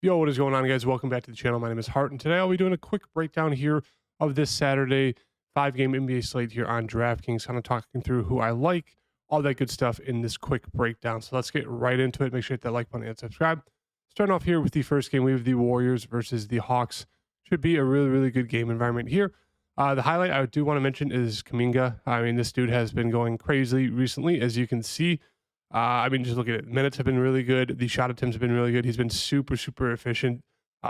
Yo, what is going on, guys? Welcome back to the channel. My name is Hart, and today I'll be doing a quick breakdown here of this Saturday 5-game NBA slate here on DraftKings, kind of talking through who I like, all that good stuff in this quick breakdown. So let's get right into it. Make sure to hit that like button and subscribe. Starting off here with the first game, we have the Warriors versus the Hawks. Should be a really, really good game environment here. The highlight I do want to mention is Kuminga. I mean, this dude has been going crazy recently, as you can see. Just look at it. Minutes have been really good. The shot attempts have been really good. He's been super, super efficient,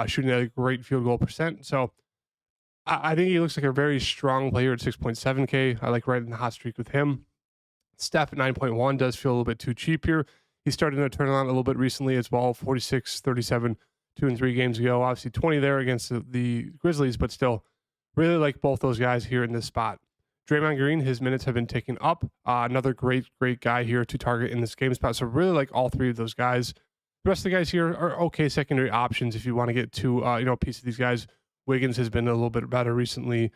shooting at a great field goal percent. So I think he looks like a very strong player at 6.7K. I like riding the hot streak with him. Steph at 9.1 does feel a little bit too cheap here. He's starting to turn on a little bit recently as well. 46, 37, 2 and 3 games ago. Obviously 20 there against the Grizzlies, but still really like both those guys here in this spot. Draymond Green, his minutes have been taken up. Another great guy here to target in this game spot. So really like all three of those guys. The rest of the guys here are okay secondary options if you want to get to a piece of these guys. Wiggins has been a little bit better recently.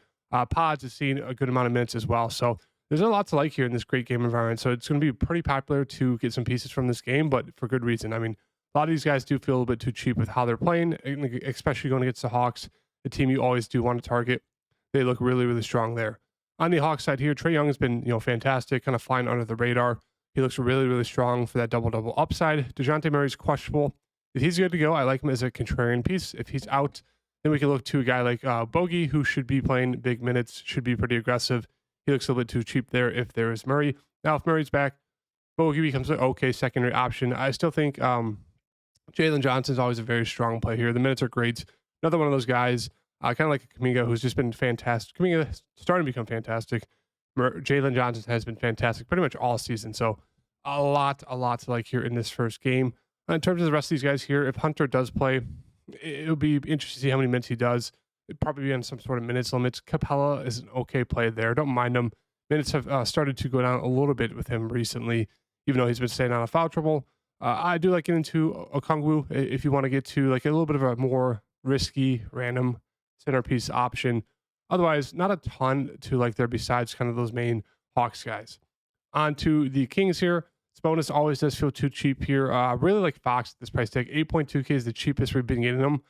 Pods has seen a good amount of minutes as well. So there's a lot to like here in this great game environment. So it's going to be pretty popular to get some pieces from this game, but for good reason. I mean, a lot of these guys do feel a little bit too cheap with how they're playing, especially going against the Hawks, the team you always do want to target. They look really, really strong there. On the Hawks side here, Trae Young has been, fantastic, kind of flying under the radar. He looks really, really strong for that double-double upside. DeJounte Murray's questionable. If he's good to go, I like him as a contrarian piece. If he's out, then we can look to a guy like Bogey, who should be playing big minutes, should be pretty aggressive. He looks a little bit too cheap there if there is Murray. Now, if Murray's back, Bogey becomes an okay secondary option. I still think Jalen Johnson's always a very strong play here. The minutes are great. Another one of those guys. Kind of like Kuminga, who's just been fantastic. Kuminga starting to become fantastic. Jalen Johnson has been fantastic pretty much all season. So a lot to like here in this first game. In terms of the rest of these guys here, if Hunter does play, it'll be interesting to see how many minutes he does. It'd probably be on some sort of minutes limits. Capella is an okay play there. Don't mind him. Minutes have started to go down a little bit with him recently, even though he's been staying out of foul trouble. I do like getting into Okongwu if you want to get to like a little bit of a more risky, random centerpiece option. Otherwise, not a ton to like there besides kind of those main Hawks guys. On to the Kings here. Sabonis always does feel too cheap here. Really like Fox at this price tag. 8.2K is the cheapest we've been getting him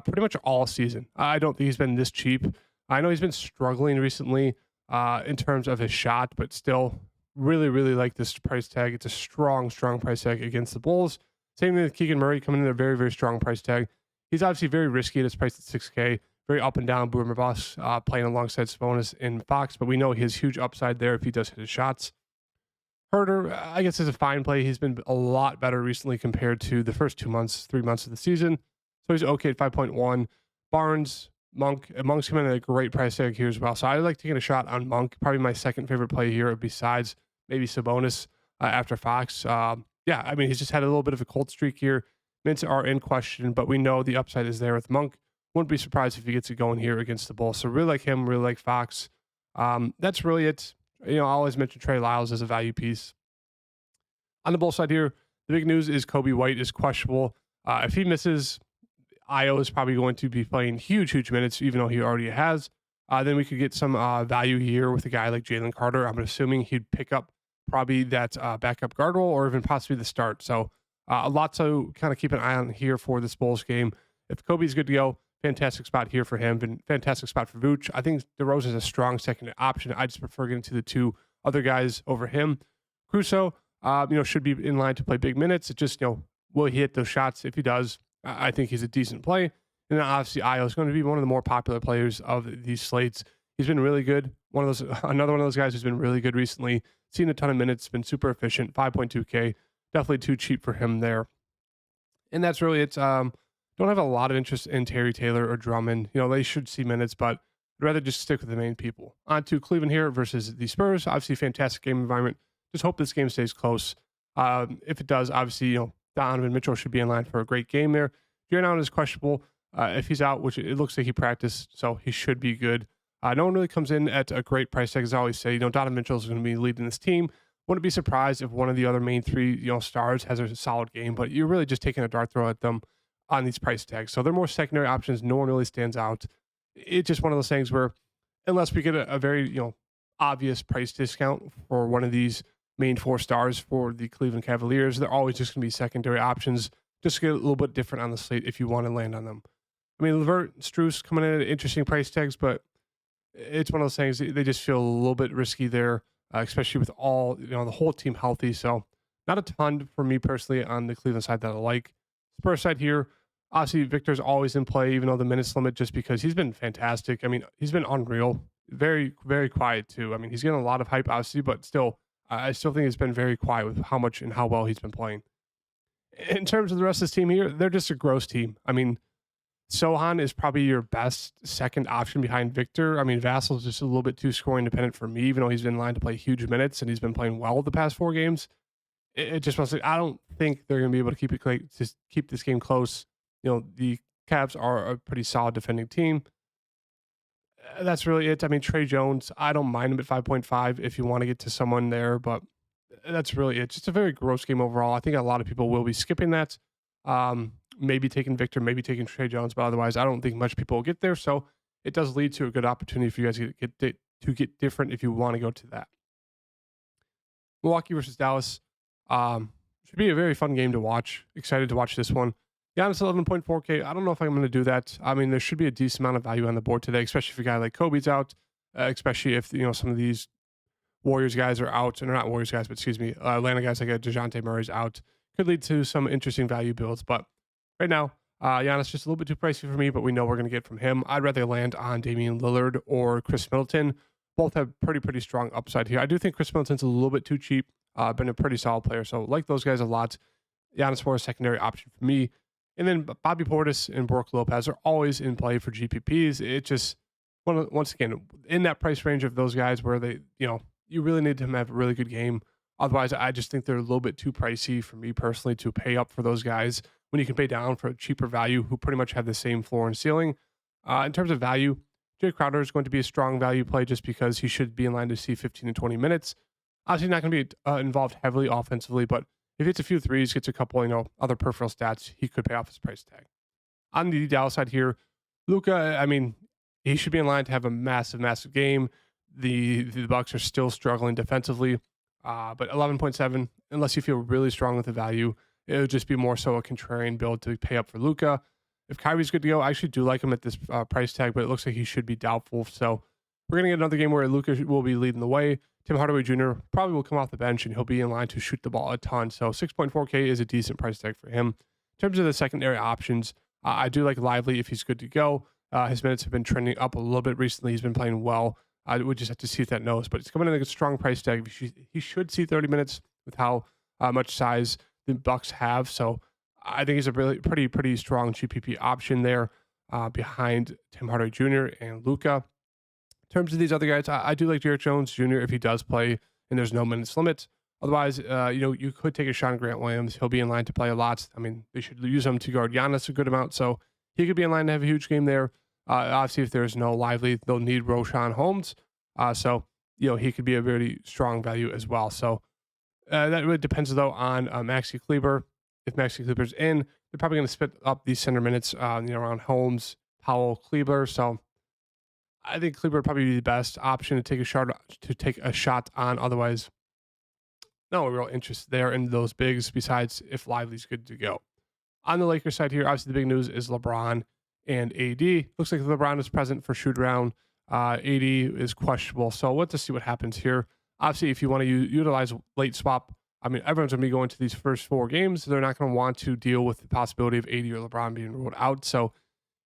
pretty much all season. I don't think he's been this cheap. I know he's been struggling recently in terms of his shot, but still really like this price tag. It's a strong price tag against the Bulls. Same thing with Keegan Murray coming in at a very strong price tag. He's obviously very risky at his price at 6K. Very up and down boomer bust, playing alongside Sabonis and Fox, but we know he has huge upside there if he does hit his shots. Herter, I guess, is a fine play. He's been a lot better recently compared to the first 3 months of the season. So he's okay at 5.1. Barnes, Monk's coming at a great price tag here as well. So I like taking a shot on Monk. Probably my second favorite play here besides maybe Sabonis after Fox. He's just had a little bit of a cold streak here. Mints are in question, but we know the upside is there with Monk. Wouldn't be surprised if he gets it going here against the Bulls. So really like him, really like Fox. That's really it. I always mention Trey Lyles as a value piece. On the Bulls side here, the big news is Kobe White is questionable. If he misses, Io is probably going to be playing huge minutes, even though he already has. Then we could get some value here with a guy like Jalen Carter. I'm assuming he'd pick up probably that backup guard role or even possibly the start. So a lot to kind of keep an eye on here for this Bulls game. If Kobe's good to go, fantastic spot here for him. Been fantastic spot for Vooch. I think DeRozan is a strong second option. I just prefer getting to the two other guys over him. Crusoe, should be in line to play big minutes. It just, will he hit those shots? If he does, I think he's a decent play. And then obviously, Io is going to be one of the more popular players of these slates. He's been really good. Another one of those guys who's been really good recently. Seen a ton of minutes, been super efficient. 5.2K, definitely too cheap for him there. And that's really it. Don't have a lot of interest in Terry Taylor or Drummond. They should see minutes, but I'd rather just stick with the main people. On to Cleveland here versus the Spurs. Obviously, fantastic game environment. Just hope this game stays close. If it does, obviously, Donovan Mitchell should be in line for a great game there. Jaren Allen is questionable. If he's out, which it looks like he practiced, so he should be good. No one really comes in at a great price tag, as I always say. Donovan Mitchell is going to be leading this team. Wouldn't be surprised if one of the other main three, stars has a solid game, but you're really just taking a dart throw at them on these price tags. So they're more secondary options. No one really stands out. It's just one of those things where unless we get a very, obvious price discount for one of these main 4 stars for the Cleveland Cavaliers, they're always just going to be secondary options just to get a little bit different on the slate if you want to land on them. I mean, Levert, Strus coming in at interesting price tags, but it's one of those things they just feel a little bit risky there, especially with all the whole team healthy. So not a ton for me personally on the Cleveland side that I like. Spurs side here, obviously Victor's always in play, even though the minutes limit, just because he's been fantastic. I mean, he's been unreal, very very quiet too. I mean, he's getting a lot of hype obviously, but still, I still think he's been very quiet with how much and how well he's been playing. In terms of the rest of this team here, they're just a gross team. I mean, Sohan is probably your best second option behind Victor. I mean, Vassal's just a little bit too scoring dependent for me, even though he's been in line to play huge minutes and he's been playing well the past 4 games. It just wants to, I don't think they're going to be able to keep this game close. The Cavs are a pretty solid defending team. That's really it. I mean, Trey Jones, I don't mind him at 5.5 if you want to get to someone there, but that's really it. Just a very gross game overall. I think a lot of people will be skipping that. Maybe taking Victor, maybe taking Trey Jones, but otherwise, I don't think much people will get there. So it does lead to a good opportunity for you guys to get different if you want to go to that. Milwaukee versus Dallas should be a very fun game to watch. Excited to watch this one. Giannis 11.4K. I don't know if I'm going to do that. I mean, there should be a decent amount of value on the board today, especially if a guy like Kobe's out, especially if some of these Warriors guys are out, and they're not Warriors guys, but excuse me, Atlanta guys like DeJounte Murray's out. Could lead to some interesting value builds, but right now, Giannis just a little bit too pricey for me, but we know we're going to get from him. I'd rather land on Damian Lillard or Chris Middleton. Both have pretty strong upside here. I do think Chris Middleton's a little bit too cheap. Been a pretty solid player, so like those guys a lot. Giannis more a secondary option for me. And then Bobby Portis and Brook Lopez are always in play for GPPs. It just, once again, in that price range of those guys where they, you really need them to have a really good game. Otherwise, I just think they're a little bit too pricey for me personally to pay up for those guys when you can pay down for a cheaper value who pretty much have the same floor and ceiling. In terms of value, Jay Crowder is going to be a strong value play just because he should be in line to see 15 to 20 minutes. Obviously not going to be involved heavily offensively, but if it's a few threes, gets a couple, other peripheral stats, he could pay off his price tag. On the Dallas side here, Luka, I mean, he should be in line to have a massive game. The Bucks are still struggling defensively, but 11.7, unless you feel really strong with the value, it would just be more so a contrarian build to pay up for Luka. If Kyrie's good to go, I actually do like him at this price tag, but it looks like he should be doubtful. So we're going to get another game where Luka will be leading the way. Tim Hardaway Jr. probably will come off the bench and he'll be in line to shoot the ball a ton. So 6.4K is a decent price tag for him. In terms of the secondary options, I do like Lively if he's good to go. His minutes have been trending up a little bit recently. He's been playing well. I would just have to see if that knows, but it's coming in a strong price tag. He should see 30 minutes with how much size the Bucks have. So I think he's a really pretty strong GPP option there behind Tim Hardaway Jr. and Luka. In terms of these other guys, I do like Derrick Jones Jr. if he does play and there's no minutes limit. Otherwise, you could take a shot on Grant Williams. He'll be in line to play a lot. I mean, they should use him to guard Giannis a good amount, so he could be in line to have a huge game there. Obviously, if there's no Lively, they'll need Roshan Holmes. So he could be a very strong value as well. So that really depends, though, on Maxi Kleber. If Maxi Kleber's in, they're probably going to split up these center minutes around Holmes, Powell, Kleber. So I think Kleber would probably be the best option to take a shot on. Otherwise, no real interest there in those bigs besides if Lively's good to go. On the Lakers side here, obviously the big news is LeBron and AD. Looks like LeBron is present for shoot around. AD is questionable. So let's see what happens here. Obviously, if you want to utilize late swap, I mean, everyone's going to be going to these first 4 games. They're not going to want to deal with the possibility of AD or LeBron being ruled out. So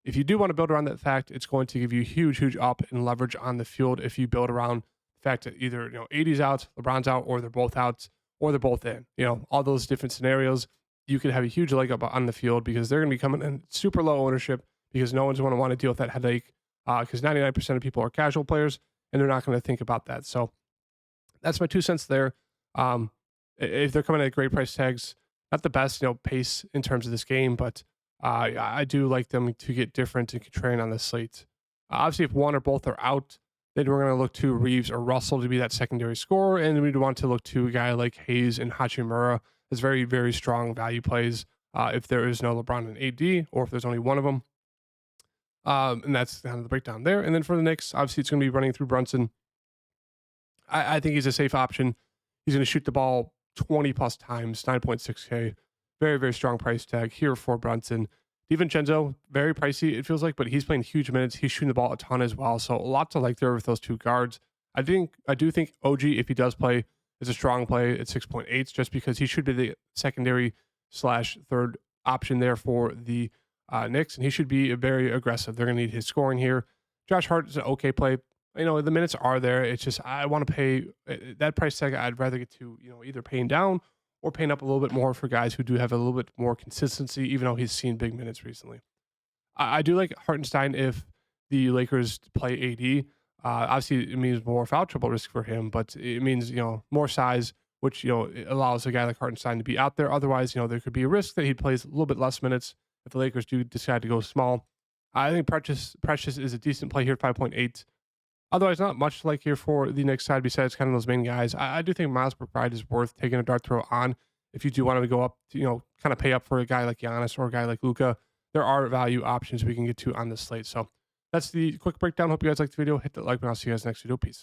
if you do want to build around that fact, it's going to give you huge up in leverage on the field if you build around the fact that either AD's out, LeBron's out, or they're both out, or they're both in. All those different scenarios, you could have a huge leg up on the field because they're going to be coming in super low ownership because no one's going to want to deal with that headache because 99% of people are casual players and they're not going to think about that. So that's my 2 cents there. If they're coming at great price tags, not the best pace in terms of this game, but I do like them to get different and contrarian on the slate. Obviously, if one or both are out, then we're going to look to Reeves or Russell to be that secondary scorer, and we'd want to look to a guy like Hayes and Hachimura as very strong value plays if there is no LeBron and AD, or if there's only one of them. And that's kind of the breakdown there. And then for the Knicks, obviously it's going to be running through Brunson. I think he's a safe option. He's going to shoot the ball 20 plus times, 9.6K. Very, very strong price tag here for Brunson. DiVincenzo, very pricey, it feels like, but he's playing huge minutes. He's shooting the ball a ton as well. So a lot to like there with those two guards. I do think OG, if he does play, is a strong play at 6.8, just because he should be the secondary slash third option there for the Knicks, and he should be very aggressive. They're going to need his scoring here. Josh Hart is an okay play. The minutes are there. It's just I want to pay that price tag. I'd rather get to either paying down or paying up a little bit more for guys who do have a little bit more consistency, even though he's seen big minutes recently. I do like Hartenstein if the Lakers play AD. Obviously, it means more foul trouble risk for him, but it means more size, which it allows a guy like Hartenstein to be out there. Otherwise, there could be a risk that he plays a little bit less minutes if the Lakers do decide to go small. I think Precious is a decent play here at 5.8. Otherwise, not much to like here for the Knicks side besides kind of those main guys. I do think Miles McBride is worth taking a dart throw on if you do want to go up to, kind of pay up for a guy like Giannis or a guy like Luka. There are value options we can get to on this slate. So that's the quick breakdown. Hope you guys liked the video. Hit that like button. I'll see you guys next video. Peace.